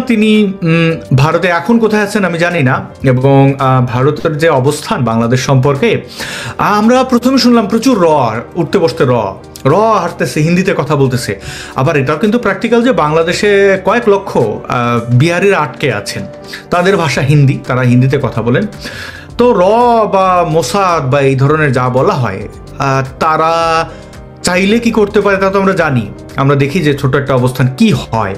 তিনি ভারতে এখন কোথায় আছেন আমি জানি না, এবং ভারতের যে অবস্থান বাংলাদেশ সম্পর্কে আমরা প্রথমে শুনলাম প্রচুর উঠতে বসতে হাঁটতেছে, হিন্দিতে কথা বলতেছে। আবার এটাও কিন্তু প্র্যাকটিক্যাল যে বাংলাদেশে কয়েক লক্ষ বিহারিরা আটকে আছেন, তাদের ভাষা হিন্দি, তারা হিন্দিতে কথা বলেন। তো বা মোসাদ বা এই ধরনের যা বলা হয়, তারা চাইলে কি করতে পারে তা তো আমরা জানি, আমরা দেখি যে ছোট একটা অবস্থান কি হয়।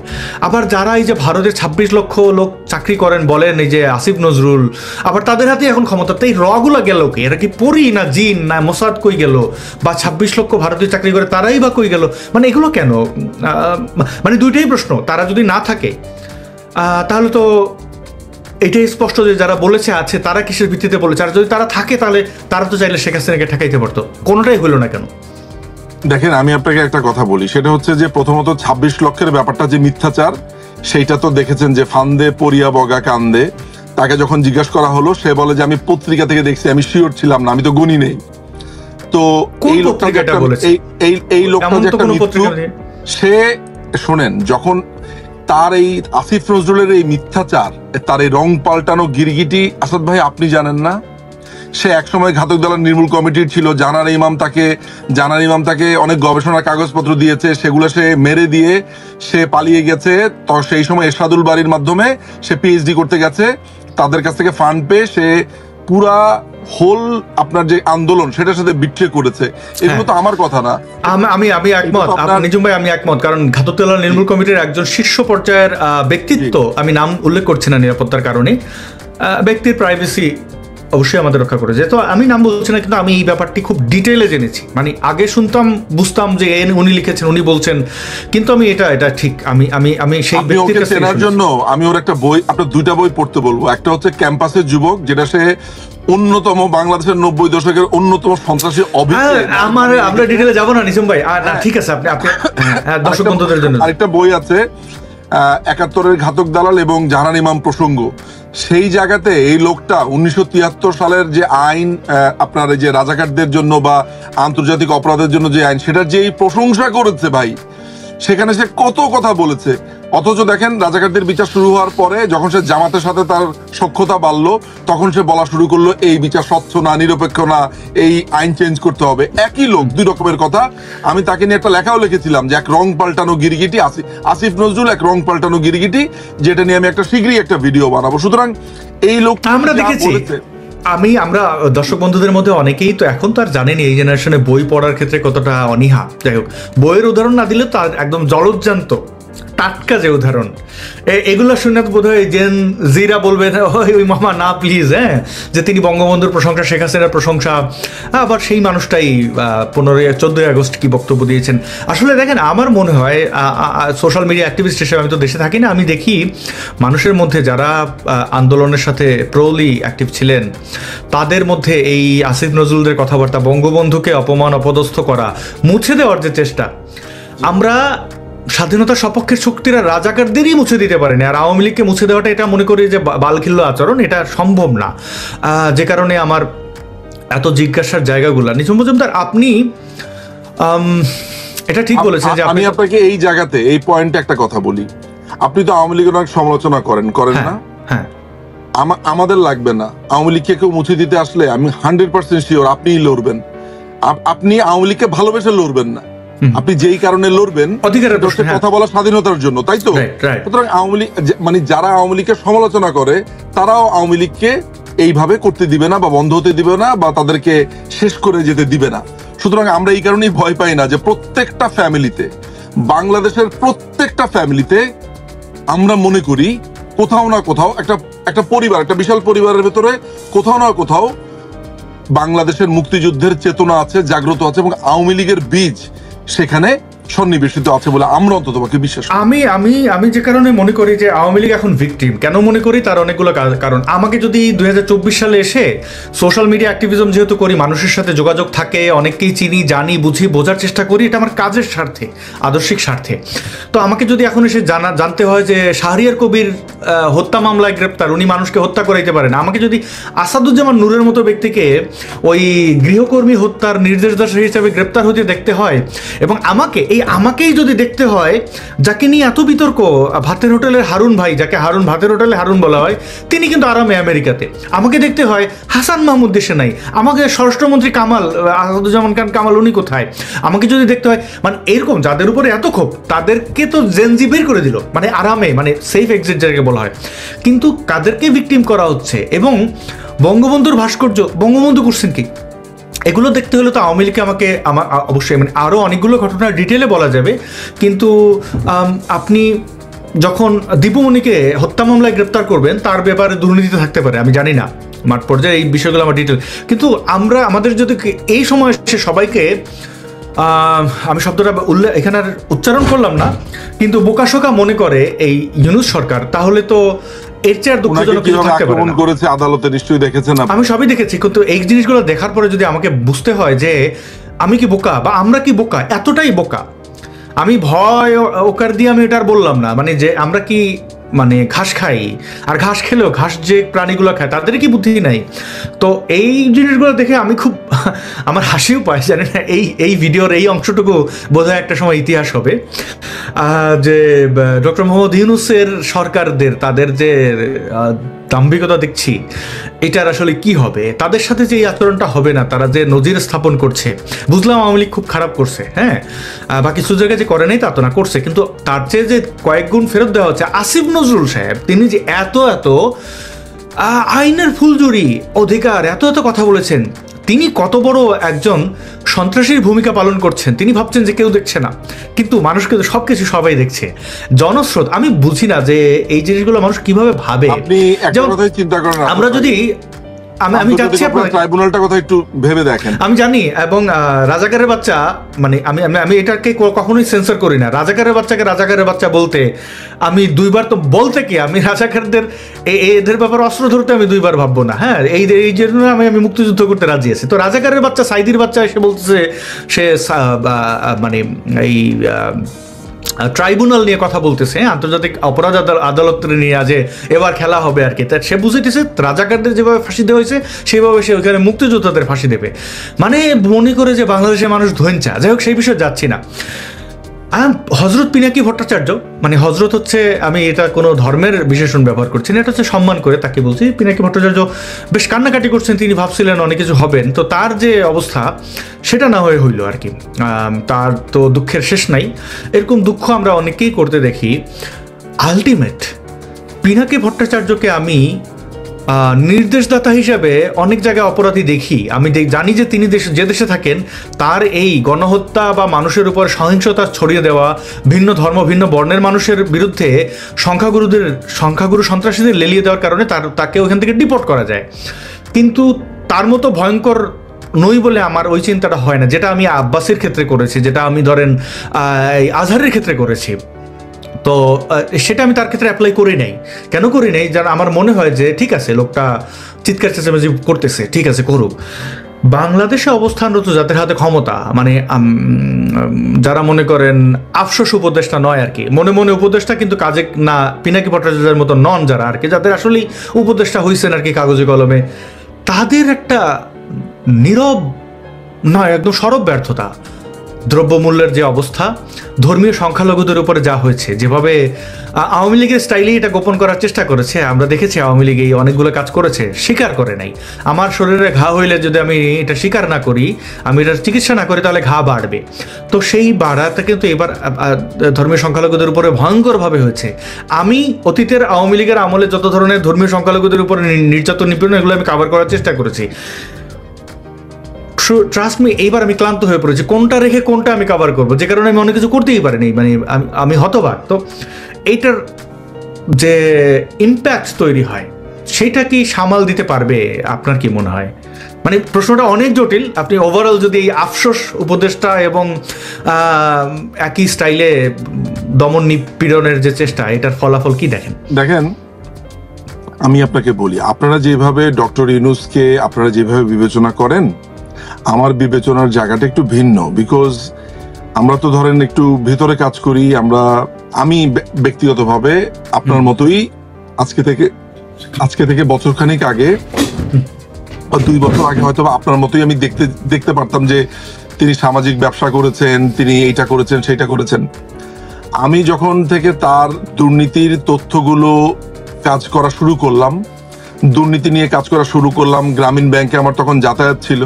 আবার যারা এই যে ভারতের 26 লক্ষ লোক চাকরি করেন বলেন, এই যে আসিফ নজরুল, আবার তাদের হাতে এখন ক্ষমতা। তো এই গুলা গেল কি? এরা কি পরি না জিন না মোসাদ কই গেল? বা 26 লক্ষ ভারতীয় চাকরি করে তারাই বা কই গেল? মানে এগুলো কেন? মানে দুইটাই প্রশ্ন। তারা যদি না থাকে তাহলে তো এটাই স্পষ্ট যে যারা বলেছে আছে তারা কিসের ভিত্তিতে বলেছে, আর যদি তারা থাকে তাহলে তারা তো চাইলে শেখ হাসিনাকে ঠেকাইতে পারতো। কোনোটাই হইল না কেন? দেখেন, আমি আপনাকে একটা কথা বলি, সেটা হচ্ছে যে প্রথমত 26 লক্ষের ব্যাপারটা যে মিথ্যাচার, সেইটা তো দেখেছেন যে ফান্দে পড়িয়া বগা কান্দে। তাকে যখন জিজ্ঞাসা করা হলো, সে বলে যে আমি পত্রিকা থেকে দেখছি, আমি শিওর ছিলাম না, আমি তো গুনি নেই। তো এই লোকটা এই লোকটা যে একটা মৃত্যু, সে শোনেন, যখন তার এই আসিফ নজরুলের এই মিথ্যাচার, তার এই রং পাল্টানো গিরগিটি, আসাদ ভাই আপনি জানেন না, সে একসময় ঘাতক দালাল নির্মূল কমিটির ছিল। জানার ইমাম তাকে অনেক গবেষণার কাগজপত্র দিয়েছে, সেগুলো সে মেরে দিয়ে সে পালিয়ে গেছে। তো সেই সময় এরশাদুল বাড়ির মাধ্যমে সে পিএইচডি করতে গেছে, তাদের কাছ থেকে ফান্ড পেয়ে সে পুরা হোল আপনার যে আন্দোলন সেটার সাথে বিট্রে করেছে। এগুলো তো আমার কথা না। আমি একমত নিজুম ভাই, আমি একমত। কারণ ঘাতক দালাল নির্মূল কমিটির একজন শীর্ষ পর্যায়ের ব্যক্তিত্ব, আমি নাম উল্লেখ করছি না নিরাপত্তার কারণে, ব্যক্তির প্রাইভেসি অবশ্যই আমাদের রক্ষা করেছে। তো আমি নাম বলছি না, কিন্তু আমি এই ব্যাপারটি খুব ডিটেইলে জেনেছি। মানে আগে শুনতাম, বুঝতাম যে উনি লিখেছেন, উনি বলছেন, কিন্তু আমি এটা ঠিক আমি সেই ব্যক্তির কাছে চেনার জন্য আমি ওর একটা বই, আপনার দুইটা বই পড়তে বলবো। একটা হচ্ছে ক্যাম্পাসের যুবক, যেটা সে অন্যতম বাংলাদেশের 90 দশকের অন্যতম সন্ত্রাসী আমরা ডিটেইলে যাব না নিজুম ভাই, ঠিক আছে, আপনি দর্শক বন্ধুদের জন্য আরেকটা বই আছে, 71-এর ঘাতক দালাল এবং জাহান ইমাম প্রসঙ্গ। সেই জায়গাতে এই লোকটা 1973 সালের যে আইন, আপনার এই যে রাজাকারদের জন্য বা আন্তর্জাতিক অপরাধের জন্য যে আইন, সেটার যে প্রশংসা করেছে ভাই, সেখানে সে কত কথা বলেছে। অথচ দেখেন, রাজাকারদের বিচার শুরু হওয়ার পরে যখন সে জামাতের সাথে তার সখ্যতা বাড়লো, তখন সে বলা শুরু করলো এই বিচার স্বচ্ছ না, নিরপেক্ষ না, এই আইন চেঞ্জ করতে হবে। একই লোক, দুই রকমের কথা। আমি তাকে নিয়ে একটা লেখাও লিখেছিলাম যে এক রং পাল্টানো গিরগিটি, আসিফ নজরুল এক রং পাল্টানো গিরগিটি, যেটা নিয়ে আমি শীঘ্রই একটা ভিডিও বানাবো। সুতরাং এই লোক আমরা দেখেছি, আমরা দর্শক বন্ধুদের মধ্যে অনেকেই তো এখন তো আর জানেনি এই জেনারেশনে বই পড়ার ক্ষেত্রে কতটা অনীহা। যাই হোক, বইয়ের উদাহরণ না দিলে তার একদম জলজ্জান্ত টাটকা যে উদাহরণ, এগুলো শুনে বোধ হয় জেন জিরা বলবে ওই মামা না প্লিজ, যে তিনি বঙ্গবন্ধুর প্রশংসা, শেখ হাসিনার প্রশংসা, আবার সেই মানুষটাই 14 আগস্ট কি বক্তব্য দিয়েছেন। আসলে দেখেন, আমার মনে হয় সোশ্যাল মিডিয়া অ্যাক্টিভিস্ট হিসেবে, আমি তো দেশে থাকি না, আমি দেখি মানুষের মধ্যে যারা আন্দোলনের সাথে প্রোলি অ্যাক্টিভ ছিলেন, তাদের মধ্যে এই আসিফ নজরুলদের কথাবার্তা, বঙ্গবন্ধুকে অপমান অপদস্থ করা, মুছে দেওয়ার যে চেষ্টা, আমরা স্বাধীনতার সপক্ষের শক্তিরা রাজাকারদেরই মুছে দিতে পারেনি। আর আওয়ামী লীগকে মুছে দেওয়াটা, এটা মনে করি যে বালখিল্য আচরণ, এটা সম্ভব না। যে কারণে আমার এত জিজ্ঞাসার জায়গাগুলো। নিজুম মজুমদার, আপনি এটা ঠিক বলেছেন যে আমি আপনাকে এই জায়গাতে এই পয়েন্টে একটা কথা বলি। আপনি তো আওয়ামী লীগের অনেক সমালোচনা করেন না? হ্যাঁ, আমাদের লাগবে না। আওয়ামী লীগকে কেউ মুছে দিতে আসলে আমি 100% শিওর আপনিই লড়বেন। আপনি আওয়ামী লীগকে ভালোবেসে লড়বেন না, আপনি যেই কারণে লড়বেন কথা বলা স্বাধীনতার জন্য, তাই তো? সুতরাং আওয়ামী লীগ, মানে যারা আওয়ামী লীগের সমালোচনা করে, তারাও আওয়ামী লীগকে এইভাবে করতে দিবে না, বা বন্ধ হতে দিবে না, বা তাদেরকে শেষ করে যেতে দিবে না। সুতরাং আমরা এই কারণেই ভয় পাই না যে প্রত্যেকটা ফ্যামিলিতে, বাংলাদেশের প্রত্যেকটা ফ্যামিলিতে আমরা মনে করি কোথাও না কোথাও একটা পরিবার, একটা বিশাল পরিবারের ভেতরে কোথাও না কোথাও বাংলাদেশের মুক্তিযুদ্ধের চেতনা আছে, জাগ্রত আছে, এবং আওয়ামী লীগের বীজ সেখানে সন্নিবেশিত আছে বলে আমরা অন্ততপক্ষে বিশ্বাস করি। আমি যে কারণে মনে করি যে আওয়ামী লীগ এখন ভিকটিম, কেন মনে করি তার অনেকগুলো কারণ। আমাকে যদি 2024 সালে এসে সোশ্যাল মিডিয়া অ্যাক্টিভিজম যেহেতু করি, মানুষের সাথে যোগাযোগ থাকে, অনেককেই চিনি, জানি, বুঝি, বোঝার চেষ্টা করি, এটা আমার কাজের স্বার্থে, আদর্শিক স্বার্থে। তো আমাকে যদি এখন এসে জানতে হয় যে শাহরিয়ার কবির হত্যা মামলায় গ্রেপ্তার, উনি মানুষকে হত্যা করাইতে পারেন, আমাকে যদি আসাদুজ্জামান নূরের মতো ব্যক্তিকে ওই গৃহকর্মী হত্যার নির্দেশদাতা হিসেবে গ্রেপ্তার হতে দেখতে হয়, এবং আমাকে এই আমাকেই যদি দেখতে হয়, যাকে নিয়ে এত বিতর্ক, ভাতের হোটেলের হারুন ভাই, যাকে ভাতের হোটেলে হারুন বলা হয়, তিনি কিন্তু আরামে আমেরিকাতে। আমাকে দেখতে হয় হাসান মাহমুদ দেশে নাই, আমাকে স্বরাষ্ট্রমন্ত্রী কামাল, আসাদুজ্জামান খান কামাল, উনি কোথায়? আমাকে যদি দেখতে হয়, মানে এরকম যাদের উপরে এত ক্ষোভ, তাদেরকে তো জেনজি বের করে দিল, মানে আরামে, মানে সেফ এক্সিট যাকে বলা হয়। কিন্তু কাদেরকে ভিকটিম করা হচ্ছে? এবং বঙ্গবন্ধুর ভাস্কর্য, বঙ্গবন্ধু করছেন কি? এগুলো দেখতে হলে তো আওয়ামী লীগকে আমার অবশ্যই, মানে আরও অনেকগুলো ঘটনা ডিটেলে বলা যাবে, কিন্তু আপনি যখন দীপুমণিকে হত্যা মামলায় গ্রেপ্তার করবেন, তার ব্যাপারে দুর্নীতি থাকতে পারে, আমি জানি না মাঠ পর্যায়ে এই বিষয়গুলো আমার ডিটেল। কিন্তু আমাদের যদি এই সময় এসে সবাইকে, আমি শব্দটা এখানে আর উচ্চারণ করলাম না, কিন্তু বোকাশোকা মনে করে এই ইউনূস সরকার, তাহলে তো এর চেয়ে আর দুঃখজনক কিছু থাকতে পারে না। করেছে আদালতে নিশ্চয়ই দেখেছেন, আমি সবই দেখেছি, কিন্তু এই জিনিসগুলো দেখার পরে যদি আমাকে বুঝতে হয় যে আমি কি বোকা, বা আমরা কি বোকা, এতটাই বোকা, আমি ভয় ওকার দিয়ে আমি এটা আর বললাম না, মানে যে আমরা কি মানে ঘাস খাই, আর ঘাস খেলেও ঘাস যে প্রাণীগুলো খায় তাদের কি বুদ্ধি নাই? তো এই জিনিসগুলো দেখে আমি খুব আমার হাসিও পায়, জানি না এই ভিডিওর এই অংশটুকু বোধহয় একটা সময় ইতিহাস হবে, যে ডক্টর মোহাম্মদ ইউনূসের সরকারদের, তাদের যে দাম্ভিকতা দেখছি, এটার আসলে কি হবে, তাদের সাথে যে এই আচরণটা হবে না, তারা যে নজির স্থাপন করছে। বুঝলাম আওয়ামী লীগ খুব খারাপ করছে, হ্যাঁ, বা কিছু জায়গায় যে করে নাই তা তো না, করছে, কিন্তু তার চেয়ে যে কয়েক গুণ ফেরত দেওয়া হচ্ছে। আসিফ নজরুল সাহেব, তিনি যে এত আইনের ফুলজুরি অধিকার এত কথা বলেছেন, তিনি কত বড় একজন সন্ত্রাসীর ভূমিকা পালন করছেন, তিনি ভাবছেন যে কেউ দেখছে না, কিন্তু মানুষকে তো সবকিছু সবাই দেখছে, জনস্রোত। আমি বুঝি না যে এই জিনিসগুলো মানুষ কিভাবে ভাবে। যেমন চিন্তা করেন, আমরা যদি আমি যাচ্ছি ট্রাইব্যুনালটার কথা একটু ভেবে দেখেন, আমি জানি, এবং রাজাকারের বাচ্চা, মানে আমি এটাকে কখনোই সেন্সর করি না। রাজাকারের বাচ্চাকে রাজাকারের বাচ্চা বলতে আমি দুইবার তো বলতে কি, আমি রাজাকারদের এদের ব্যাপারে অস্ত্র ধরতে আমি দুইবার ভাববো না, হ্যাঁ, এই জন্য আমি মুক্তিযুদ্ধ করতে রাজি আছি। তো রাজাকারের বাচ্চা, সাইদির বাচ্চা এসে বলতেছে সে মানে এই ট্রাইব্যুনাল নিয়ে কথা বলতেছে, আন্তর্জাতিক অপরাধ আদালত নিয়ে যে এবার খেলা হবে আর কি, তাই সে বুঝাইতেছে রাজাকারদের যেভাবে ফাঁসি দেওয়া হয়েছে সেভাবে সে ওইখানে মুক্তিযোদ্ধাদের ফাঁসি দেবে, মানে মনে করে যে বাংলাদেশের মানুষ ধৈঞ্চা। যাই হোক, সেই বিষয়ে যাচ্ছি না। হজরত পিনাকি ভট্টাচার্য, মানে হজরত হচ্ছে, আমি এটা কোনো ধর্মের বিশেষণ ব্যবহার করছি না, এটা হচ্ছে সম্মান করে তাকে বলছি। পিনাকি ভট্টাচার্য বেশ কান্নাকাটি করছেন, তিনি ভাবছিলেন অনেক কিছু হবেন, তো তার যে অবস্থা সেটা না হয়ে হইল আর কি। তার তো দুঃখের শেষ নাই, এরকম দুঃখ আমরা অনেকেই করতে দেখি। আলটিমেট পিনাকি ভট্টাচার্যকে আমি নির্দেশদাতা হিসাবে অনেক জায়গায় অপরাধী দেখি। আমি জানি যে তিনি যে দেশে থাকেন, তার এই গণহত্যা বা মানুষের উপর সহিংসতা ছড়িয়ে দেওয়া, ভিন্ন ধর্ম ভিন্ন বর্ণের মানুষের বিরুদ্ধে সংখ্যাগুরু সন্ত্রাসীদের লেলিয়ে দেওয়ার কারণে তাকে ওখান থেকে ডিপোর্ট করা যায়, কিন্তু তার মতো ভয়ঙ্কর নই বলে আমার ওই চিন্তাটা হয় না, যেটা আমি আব্বাসের ক্ষেত্রে করেছি, যেটা আমি ধরেন আজহারের ক্ষেত্রে করেছি। তো সেটা আমি তার ক্ষেত্রে অ্যাপ্লাই করি নাই। কেন করি নাই? যারা আমার মনে হয় যে ঠিক আছে, লোকটা চিৎকার চেঁচামেচি করতেছে, ঠিক আছে করুক। বাংলাদেশে অবস্থানরত যাদের হাতে ক্ষমতা, মানে যারা মনে করেন আফসোস উপদেষ্টা নয় আর কি, মনে মনে উপদেষ্টা কিন্তু কাজে না, পিনাকি ভট্টাচার্যের মতো নন, যারা আর কি, যাদের আসলেই উপদেষ্টা হয়েছেন আর কি কাগজে কলমে, তাদের একটা নীরব নয়, একদম সরব ব্যর্থতা। দ্রব্যমূল্যের যে অবস্থা, ধর্মীয় সংখ্যালঘুদের উপরে যা হয়েছে, যেভাবে আওয়ামী লীগের স্টাইলেই এটা গোপন করার চেষ্টা করেছে, আমরা দেখেছি আওয়ামী লীগ এই অনেকগুলো কাজ করেছে, স্বীকার করে নাই। আমার শরীরে ঘা হইলে যদি আমি এটা স্বীকার না করি, আমি এটার চিকিৎসা না করি, তাহলে ঘা বাড়বে। তো সেই বাড়াটা কিন্তু এবার ধর্মীয় সংখ্যালঘুদের উপরে ভয়ঙ্করভাবে হয়েছে। আমি অতীতের আওয়ামী লীগের আমলে যত ধরনের ধর্মীয় সংখ্যালঘুদের উপরে নির্যাতন নিপীড়ন, এগুলো আমি কভার করার চেষ্টা করেছি। ট্রাস্ট মি, এইবার আমি ক্লান্ত হয়ে পড়েছি, কোনটা রেখে কোনটা আমি কভার করবো, যে কারণে আমি অনেক কিছু করতেই পারিনি, মানে আমি হতবাক। তো এইটার যে ইম্প্যাক্ট তৈরি হয়, সেটা কি সামাল দিতে পারবে? আপনার কি মনে হয়? মানে প্রশ্নটা অনেক জটিল। আপনি ওভারঅল যদি এই আফসোস উপদেষ্টা এবং একই স্টাইলে দমন নিপীড়নের যে চেষ্টা, এটার ফলাফল কি দেখেন, আমি আপনাকে বলি, আপনারা যেভাবে ডক্টর ইউনূসকে আপনারা যেভাবে বিবেচনা করেন, আমার বিবেচনার জায়গাটা একটু ভিন্ন। বিকজ আমরা তো ধরেন একটু ভেতরে কাজ করি, আমি ব্যক্তিগতভাবে আপনার মতোই আজকে থেকে বছরখানেক আগে বা 2 বছর আগে হয়তো আপনার মতোই আমি দেখতে পারতাম যে তিনি সামাজিক ব্যবসা করেছেন, তিনি এইটা করেছেন সেইটা করেছেন। আমি যখন থেকে তার দুর্নীতির তথ্যগুলো কাজ করা শুরু করলাম, দুর্নীতি নিয়ে কাজ করা শুরু করলাম, গ্রামীণ ব্যাংকে আমার তখন যাতায়াত ছিল।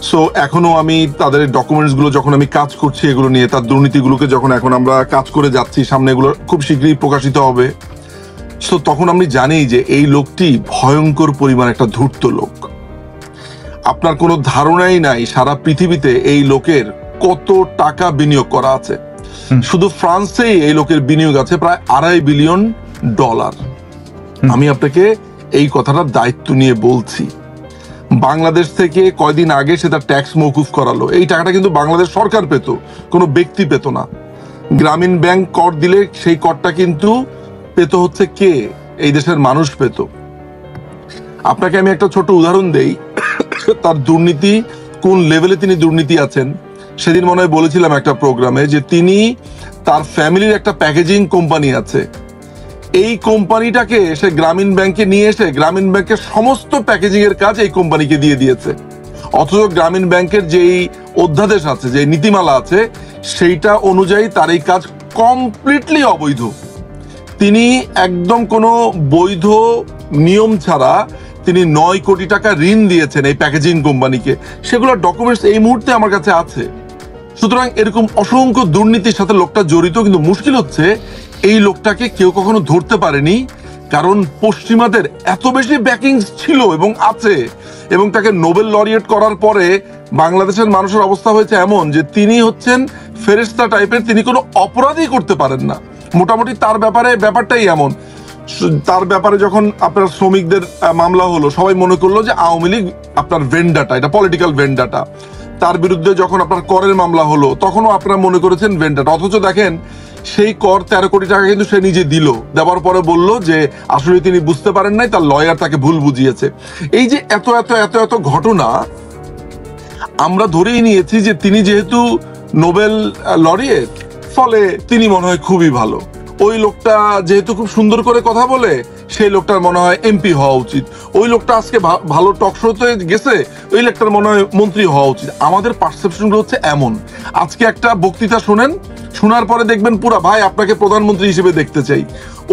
সো এখনো আমি তাদের ডকুমেন্টস গুলো যখন আমি কাজ করছি এগুলো নিয়ে, তার দুর্নীতিগুলোকে যখন এখন আমরা কাজ করে যাচ্ছি, সামনে এগুলো খুব শীঘ্রই প্রকাশিত হবে। সো তখন আমি জানি যে এই লোকটি ভয়ঙ্কর পরিমাণ একটা ধূর্ত লোক। আপনার কোনো ধারণাই নাই সারা পৃথিবীতে এই লোকের কত টাকা বিনিয়োগ করা আছে। শুধু ফ্রান্সেই এই লোকের বিনিয়োগ আছে প্রায় $2.5 বিলিয়ন। আমি আপনাকে এই কথাটার দায়িত্ব নিয়ে বলছি। বাংলাদেশ থেকে কয়দিন আগে সে তার ট্যাক্স মওকুফ করালো। এই টাকাটা কিন্তু বাংলাদেশ সরকার পেত, কোনো ব্যক্তি পেত না। গ্রামীণ ব্যাংক কর দিলে সেই করটা কিন্তু পেত হচ্ছে কে? এই দেশের মানুষ পেত। আপনাকে আমি একটা ছোট উদাহরণ দেই, তার দুর্নীতি কোন লেভেলে তিনি দুর্নীতি আছেন। সেদিন মনে হয় বলেছিলাম একটা প্রোগ্রামে যে তিনি, তার ফ্যামিলির একটা প্যাকেজিং কোম্পানি আছে, এই কোম্পানিটাকে সে গ্রামীণ ব্যাংকে নিয়ে এসে গ্রামীণ ব্যাংকের সমস্ত প্যাকেজিং এর কাজ এই কোম্পানিকে দিয়ে দিয়েছে। অথচ গ্রামীণ ব্যাংকের যেই অধ্যাদেশ আছে, যে নীতিমালা আছে, সেইটা অনুযায়ী তার এই কাজ কমপ্লিটলি অবৈধ। তিনি একদম কোনো বৈধ নিয়ম ছাড়া তিনি 9 কোটি টাকা ঋণ দিয়েছেন এই প্যাকেজিং কোম্পানিকে। সেগুলোর ডকুমেন্টস এই মুহূর্তে আমার কাছে আছে। সুতরাং এরকম অসংখ্য দুর্নীতির সাথে লোকটা জড়িত, কিন্তু মুশকিল হচ্ছে এই লোকটাকে কেউ কখনো ধরতে পারেনি, কারণ পশ্চিমাদের এত বেশি ব্যাকিং ছিল এবং আছে। এবং তাকে নোবেল লরিয়েট করার পরে বাংলাদেশের মানুষের অবস্থা হয়েছে এমন যে তিনি হচ্ছেন ফেরেশতা টাইপের, তিনি কোনো অপরাধই করতে পারেন না। মোটামুটি তার ব্যাপারটাই এমন। তার ব্যাপারে যখন আপনার শ্রমিকদের মামলা হলো, সবাই মনে করলো যে আওয়ামী লীগ আপনার ভেন্ডাটা, এটা পলিটিক্যাল ভেন্ডাটা। তার বিরুদ্ধে যখন আপনার করের মামলা হলো, তখনও আপনারা মনে করেছেন ভেন্ডাটা। অথচ দেখেন সেই কর 13 কোটি টাকা কিন্তু সে নিজে দিল, দেওয়ার পরে বলল যে আসলে তিনি বুঝতে পারেন নাই, তার লয়ার তাকে ভুল বুঝিয়েছে। এই যে এত এত এত এত ঘটনা, আমরা ধরেই নিয়েছি যে তিনি যেহেতু নোবেল লরিয়েট, ফলে তিনি মনে হয় খুবই ভালো। ওই লোকটা যেহেতু খুব সুন্দর করে কথা বলে, সেই লোকটার মনে হয় এমপি হওয়া উচিত। ওই লোকটা আজকে ভালো টক শোতে গেছে, ওই লোকটার মনে হয় মন্ত্রী হওয়া উচিত। আমাদের পারসেপশনগুলো হচ্ছে এমন। আজকে একটা বক্তৃতা শোনেন, শোনার পরে দেখবেন পুরা, ভাই আপনাকে প্রধানমন্ত্রী হিসেবে দেখতে চাই।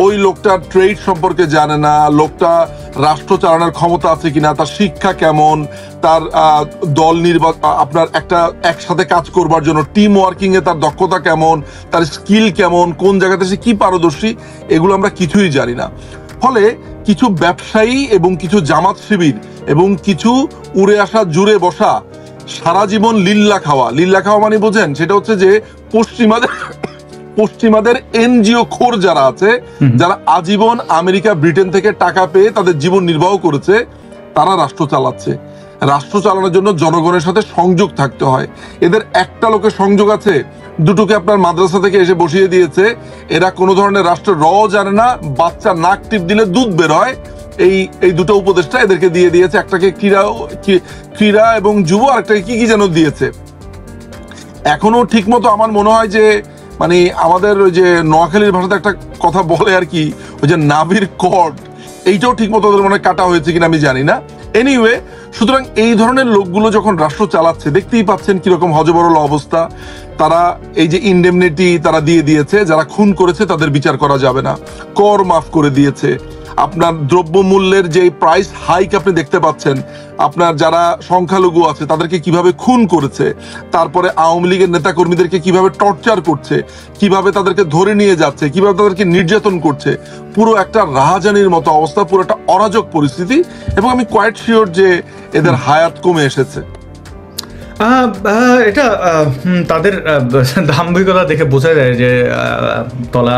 ওই লোকটার ট্রেড সম্পর্কে জানে না, লোকটা রাষ্ট্র চালানোর ক্ষমতা আছে কিনা, তার শিক্ষা কেমন, তার দল আপনার একটা একসাথে কাজ করবার জন্য টিম ওয়ার্কিং এ তার দক্ষতা কেমন, তার স্কিল কেমন, কোন জায়গাতে সে কি পারদর্শী, এগুলো আমরা কিছুই জানি না। ফলে কিছু ব্যবসায়ী এবং কিছু জামাত শিবির এবং কিছু উড়ে আসা জুড়ে বসা সারা জীবন লিল্লা খাওয়া মানে বোঝেন, সেটা হচ্ছে যে পশ্চিমাদের এনজিও খোর যারা আছে, যারা আজীবন আমেরিকা ব্রিটেন থেকে টাকা পেয়ে তাদের জীবন নির্বাহ করেছে, তারা রাষ্ট্র চালাচ্ছে। রাষ্ট্র চালানোর জন্য জনগণের সাথে সংযোগ থাকতে হয়। এদের একটা লোকের সংযোগ আছে, দুটোকে আপনার মাদ্রাসা থেকে এসে বসিয়ে দিয়েছে। এরা কোনো ধরনের রাষ্ট্র জানে না, বাচ্চা নাক টিপ দিলে দুধ বের হয়, এই দুটো উপদেশটা এদেরকে দিয়ে দিয়েছে। একটাকে ক্রীড়া এবং যুব, আর একটাকে কি যেন দিয়েছে। এখনো ঠিক মতো আমার মনে হয় যে মানে আমাদের ওই যে নোয়াখালীর ভাষাতে একটা কথা বলে আর কি, ওই যে নাভির কর্ড, এইটাও ঠিক মতো ওদের মনে কাটা হয়েছে কিনা আমি জানি না। এনিওয়ে, সুতরাং এই ধরনের লোকগুলো যখন রাষ্ট্র চালাচ্ছে, দেখতেই পাচ্ছেন কিরকম হযবরল অবস্থা। তারা এই যে ইনডেমনিটি তারা দিয়ে দিয়েছে, যারা খুন করেছে তাদের বিচার করা যাবে না, কর মাফ করে দিয়েছে। আপনার দ্রব্যমূল্যের যে প্রাইস হাইক আপনি দেখতে পাচ্ছেন, আপনার যারা সংখ্যালঘু আছে তাদেরকে কিভাবে খুন করেছে, তারপরে আওয়ামী লীগের নেতাকর্মীদেরকে কিভাবে টর্চার করছে, কিভাবে তাদেরকে ধরে নিয়ে যাচ্ছে, কিভাবে তাদেরকে নির্যাতন করছে। পুরো একটা রাহাজানির মতো অবস্থা, পুরো একটা অরাজক পরিস্থিতি। এবং আমি কোয়াইট শিওর যে এদের হায়াত কমে এসেছে। এটা তাদের দাম্ভিকতা দেখে বোঝা যায় যে তলা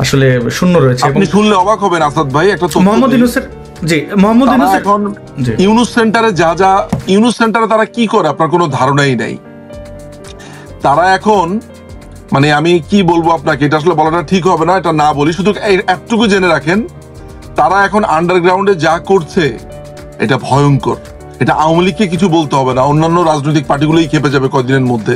আসলে শূন্য রয়েছে। আপনি শুনলে অবাক হবেন আসাদ ভাই, একটা মোহাম্মদ ইউনূসের মোহাম্মদ ইউনূস এখন ইউনূস সেন্টারে ইউনূস সেন্টারে তারা কি করে আপনার কোনো ধারণাই নাই। তারা এখন মানে আমি কি বলবো আপনাকে, এটা আসলে বলাটা ঠিক হবে না, এটা না বলি, শুধু এতটুকু জেনে রাখেন, তারা এখন আন্ডারগ্রাউন্ডে যা করছে এটা ভয়ঙ্কর। এটা আওয়ামী লীগকে কিছু বলতে হবে না, অন্যান্য রাজনৈতিক পার্টিগুলোই খেপে যাবে কয়েকদিনের মধ্যে।